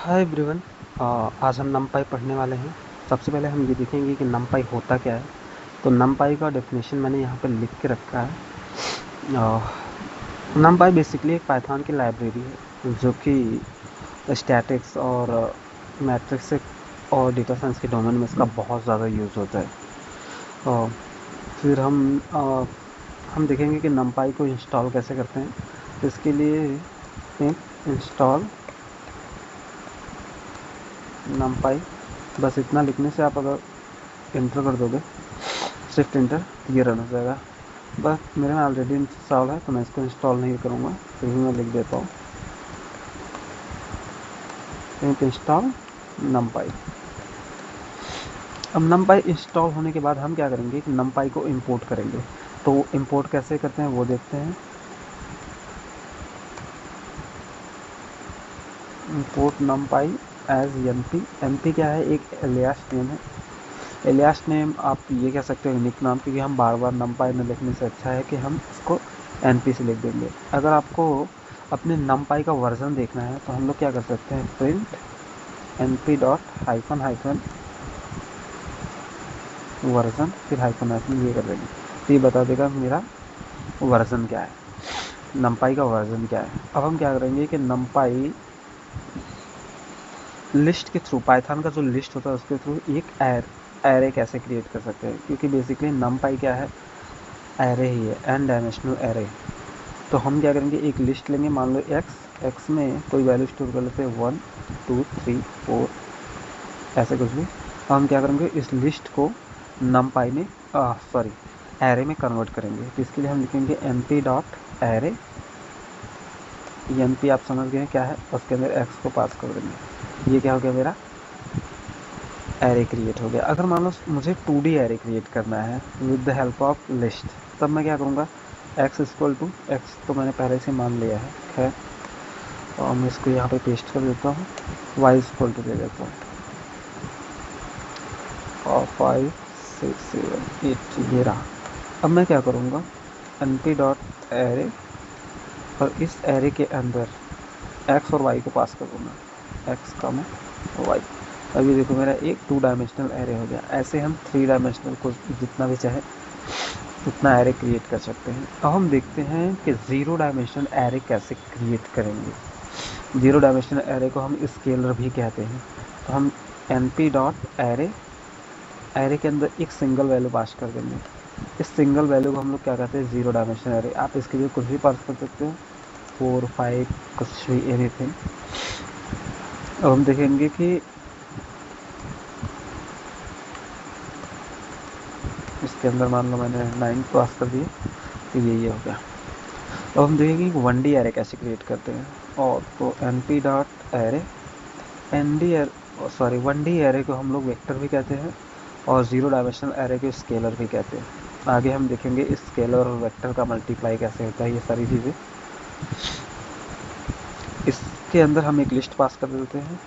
Hi everyone. आज हम नमपाई पढ़ने वाले हैं। सबसे पहले हम ये देखेंगे कि नमपाई होता क्या है। तो नमपाई का डेफिनेशन मैंने यहाँ पे लिख के रखा है। नमपाई बेसिकली एक पाइथन की लाइब्रेरी है जो कि स्टैटिक्स और मैट्रिक्स और डेटा साइंस के डोमेन में इसका बहुत ज़्यादा यूज़ होता है। और फिर हम देखेंगे कि नमपाई को इंस्टॉल कैसे करते हैं। तो इसके लिए इंस्टॉल नमपाई, बस इतना लिखने से आप अगर इंटर कर दोगे, शिफ्ट इंटर, तो ये रन हो जाएगा। बस मेरे में ऑलरेडी इंस्टॉल है तो मैं इसको इंस्टॉल नहीं करूँगा, फिर भी मैं लिख देता हूँ इंस्टॉल नमपाई। अब नमपाई इंस्टॉल होने के बाद हम क्या करेंगे कि नमपाई को इंपोर्ट करेंगे। तो इंपोर्ट कैसे करते हैं वो देखते हैं। Import NumPy as NP. NP क्या है? एक एलियास नेम है। एलियास नेम आप ये कह सकते हो निक नाम, क्योंकि हम बार बार नमपाई में लिखने से अच्छा है कि हम इसको एनपी से लिख देंगे। अगर आपको अपने नमपाई का वर्जन देखना है तो हम लोग क्या कर सकते हैं, print np dot hyphen hyphen version, फिर हाइफन हाइफन ये कर देंगे तो ये बता देगा मेरा वर्जन क्या है, नमपाई का वर्जन क्या है। अब हम क्या करेंगे कि नमपाई लिस्ट के थ्रू, पाइथन का जो लिस्ट होता है उसके थ्रू एक एरे कैसे क्रिएट कर सकते हैं, क्योंकि बेसिकली नमपाई क्या है, एरे ही है, एन डायमेंशनल एरे। तो हम क्या करेंगे, एक लिस्ट लेंगे, मान लो एक्स में कोई वैल्यू स्टोर कर लेते हैं 1 2 3 4 ऐसे कुछ भी। हम क्या करेंगे, इस लिस्ट को नमपाई में एरे में कन्वर्ट करेंगे। तो इसके लिए हम लिखेंगे np डॉट एरे, np आप समझ गए क्या है, उसके अंदर एक्स को पास कर देंगे। ये क्या हो गया, मेरा एरे क्रिएट हो गया। अगर मान लो मुझे 2D एरे क्रिएट करना है with the help of list, तब मैं क्या करूँगा, एक्स इक्वल टू एक्स तो मैंने पहले से मान लिया है, खैर, और मैं इसको यहाँ पे पेस्ट कर देता हूँ, वाई इक्वल टू दे देता हूँ, और 5 6 7 8 ये रहा। अब मैं क्या करूँगा, np डॉट एरे, और इस एरे के अंदर एक्स और वाई को पास कर दूँगा, एक्स का मैं वाई। अब ये देखो मेरा एक 2 डायमेंशनल एरे हो गया। ऐसे हम 3 डायमेंशनल को जितना भी चाहे उतना एरे क्रिएट कर सकते हैं। अब हम देखते हैं कि 0 डायमेंशनल एरे कैसे क्रिएट करेंगे। 0 डायमेंशनल एरे को हम स्केलर भी कहते हैं। तो हम np डॉट एरे, एरे के अंदर एक सिंगल वैल्यू पास कर देंगे। इस सिंगल वैल्यू को हम लोग क्या कहते हैं, 0 डायमेंशनल एरे। आप इसके लिए कुछ भी पास कर सकते हो, 4 5 कुछ भी, एनीथिंग। अब हम देखेंगे कि इसके अंदर मान लो मैंने 9 पास कर दिए, तो ये हो गया। अब हम देखेंगे कि 1D एरे कैसे क्रिएट करते हैं। और तो np dot array, sorry 1D array को हम लोग वेक्टर भी कहते हैं, और 0 डायमेंशनल एरे को स्केलर भी कहते हैं। आगे हम देखेंगे इस स्केलर और वेक्टर का मल्टीप्लाई कैसे होता है, ये सारी चीज़ें। इसके अंदर हम एक लिस्ट पास कर देते हैं।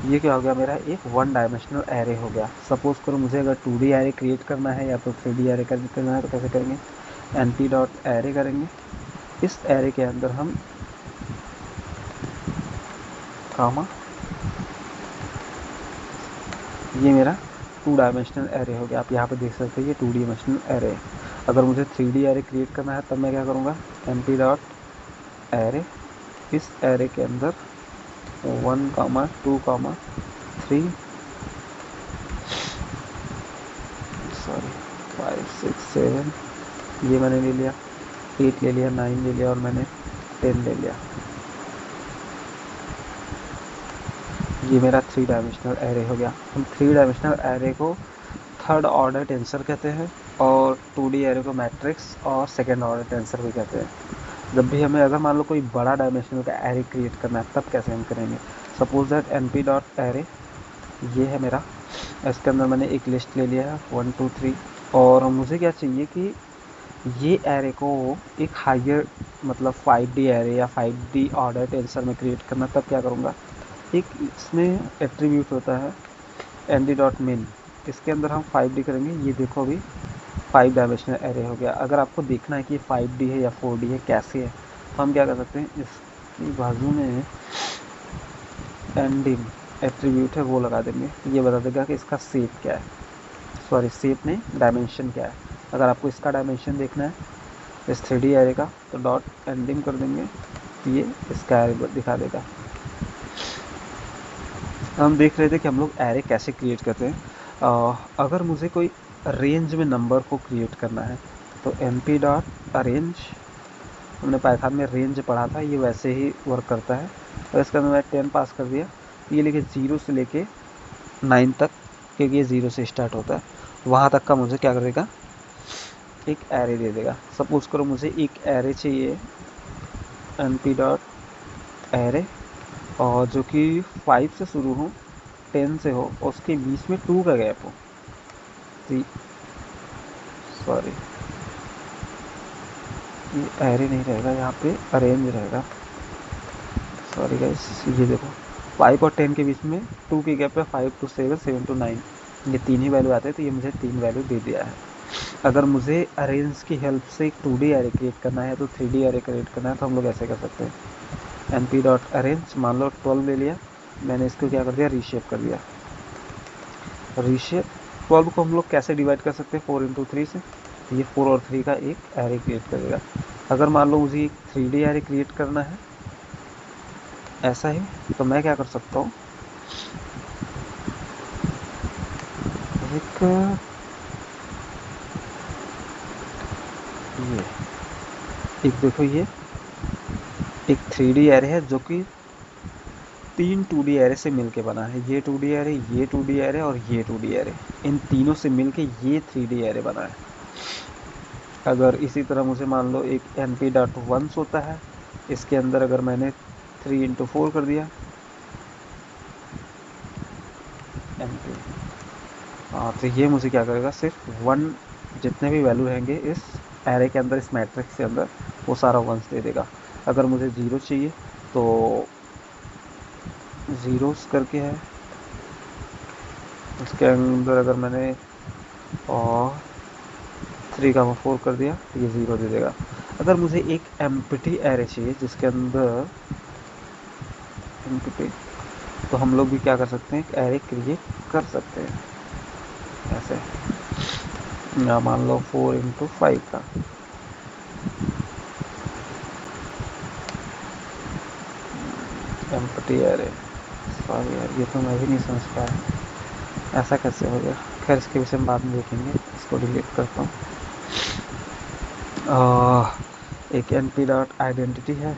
ये क्या हो गया, मेरा एक 1 डायमेंशनल एरे हो गया। सपोज करो मुझे अगर 2D एरे क्रिएट करना है या तो 3D एरे करना है, तो कैसे करेंगे, np डॉट एरे करेंगे। इस एरे के अंदर हम कामा, ये मेरा 2 डायमेंशनल एरे हो गया। आप यहाँ पे देख सकते हैं ये 2 डायमेंशनल एरे। अगर मुझे 3D एरे क्रिएट करना है तब मैं क्या करूँगा, np डॉट एरे, इस एरे के अंदर 1 2 3 सॉरी 5 6 7 ये मैंने ले लिया, 8 ले लिया, 9 ले लिया, और मैंने 10 ले लिया। ये मेरा 3 डायमेंशनल एरे हो गया। हम 3 डायमेंशनल एरे को थर्ड ऑर्डर टेंसर कहते हैं, और 2D एरे को मैट्रिक्स और सेकेंड ऑर्डर टेंसर भी कहते हैं। जब भी हमें अगर मान लो कोई बड़ा डायमेंशनल का एरे क्रिएट करना है तब कैसे हम करेंगे। Suppose that np dot array, ये है मेरा, इसके अंदर मैंने एक लिस्ट ले लिया है 1 2 3, और मुझे क्या चाहिए कि ये एरे को एक हायर, मतलब 5D एरे या 5D ऑर्डर टेंसर में क्रिएट करना, तब क्या करूँगा, एक इसमें एट्रीब्यूट होता है nd डॉट मिन, इसके अंदर हम 5D करेंगे। ये देखो अभी 5 डायमेंशनल एरे हो गया। अगर आपको देखना है कि 5D है या 4D है कैसे है, तो हम क्या कर सकते हैं, इसकी बाजू में एंडिंग एट्रीब्यूट है वो लगा देंगे, ये बता देगा कि इसका शेप क्या है, सॉरी शेप नहीं डायमेंशन क्या है। अगर आपको इसका डायमेंशन देखना है इस 3D एरे का तो डॉट एंडिंग कर देंगे, तो ये इसका एरे दिखा देगा। हम देख रहे थे कि हम लोग एरे कैसे क्रिएट करते हैं। अगर मुझे कोई रेंज में नंबर को क्रिएट करना है तो np डॉट अरेंज, हमने पाइथन में रेंज पढ़ा था, ये वैसे ही वर्क करता है। और इसके अंदर मैं 10 पास कर दिया, ये लेके 0 से लेके 9 तक, क्योंकि ये 0 से स्टार्ट होता है, वहाँ तक का मुझे क्या करेगा, एक एरे दे देगा। सपोज करो मुझे एक एरे चाहिए np डॉट एरे, और जो कि 5 से शुरू हो 10 से हो और उसके बीच में 2 का गैप हो, तो सॉरी ये एरे नहीं रहेगा, यहाँ पे अरेंज रहेगा। सॉरी गाइस, ये देखो 5 और 10 के बीच में 2 के गैप पे 5 to 7, 7 to 9, ये 3 ही वैल्यू आते हैं, तो ये मुझे 3 वैल्यू दे दिया है। अगर मुझे अरेंज की हेल्प से एक 2D एरे क्रिएट करना है तो 3D एरे क्रिएट करना है तो हम लोग ऐसे कर सकते हैं। np डॉट अरेंज, मान लो 12 ले लिया मैंने, इसको क्या कर दिया, रीशेप कर दिया। रीशेप 12 को हम लोग कैसे डिवाइड कर सकते हैं, 4 into 3 से, तो ये 4 और 3 का एक एरे क्रिएट करेगा। अगर मान लो मुझे एक 3D एरे क्रिएट करना है ऐसा ही, तो मैं क्या कर सकता हूँ, एक देखो ये एक 3D एरे है जो कि 3 2D एरे से मिलके बना है। ये 2D एरे, ये 2D एरे और ये 2D एरे, इन तीनों से मिलके ये 3D एरे बना है। अगर इसी तरह मुझे मान लो एक np डॉट वंस होता है, इसके अंदर अगर मैंने 3 into 4 कर दिया np, हाँ तो ये मुझे क्या करेगा, सिर्फ 1 जितने भी वैल्यू रहेंगे इस एरे के अंदर, इस मैट्रिक्स के अंदर, वो सारा वंस दे देगा। अगर मुझे 0 चाहिए तो ज़ीरोस करके है, उसके अंदर अगर मैंने और 3 का 4 कर दिया तो ये 0 दे देगा। अगर मुझे एक एम्प्टी एरे चाहिए जिसके अंदर एम्प्टी, तो हम लोग भी क्या कर सकते हैं, एक एरे क्रिएट कर सकते हैं ऐसे, या मान लो 4 into 5 का, एम्प्टी एरे। सॉरी यार, ये तो मैं भी नहीं समझ पाया ऐसा कैसे हो गया। खैर इसके विषय में बाद में देखेंगे, इसको डिलीट करता हूँ। एक np डॉट आइडेंटिटी है,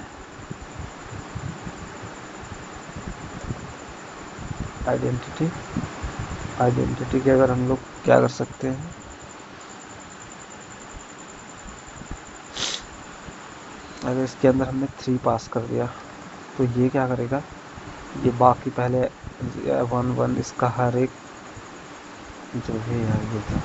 आइडेंटिटी के अगर हम लोग क्या कर सकते हैं, अगर इसके अंदर हमने 3 पास कर दिया तो ये क्या करेगा, ये बाकी पहले 1 1 इसका हर एक जो भी है ये था